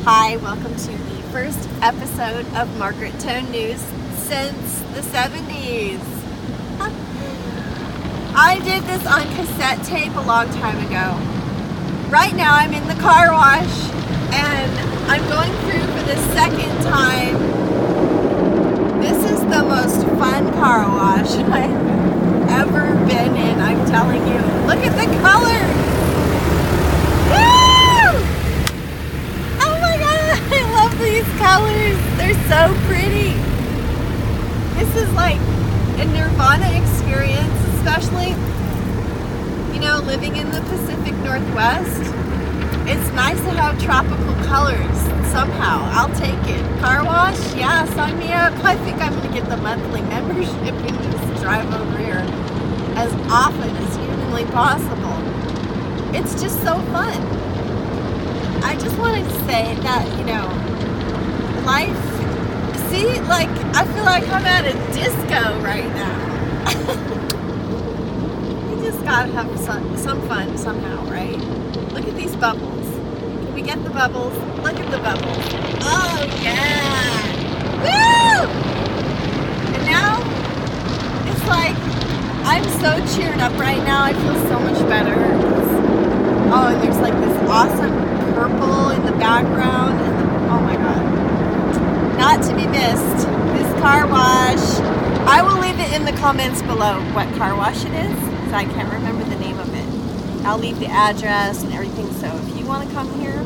Hi, welcome to the first episode of Margaret Tone Newz since the 70s. I did this on cassette tape a long time ago. Right now I'm in the car wash and I'm going through for the second time. This is the most fun car wash I've ever been in, I'm telling you. Look at the colors! I love these colors. They're so pretty. This is like a Nirvana experience, especially, living in the Pacific Northwest. It's nice to have tropical colors somehow. I'll take it. Car wash? Yeah, sign me up. I think I'm going to get the monthly membership and just drive over here as often as humanly possible. It's just so fun. I just wanted to say that, life, I feel like I'm at a disco right now. You just gotta have some fun somehow, right? Look at these bubbles. Can we get the bubbles? Look at the bubbles. Oh, yeah! Woo! And now, it's like, I'm so cheered up right now. I feel so much better. And there's like this awesome purple in the background. Oh my god. Not to be missed. This car wash. I will leave it in the comments below what car wash it is, because I can't remember the name of it. I'll leave the address and everything, so if you want to come here,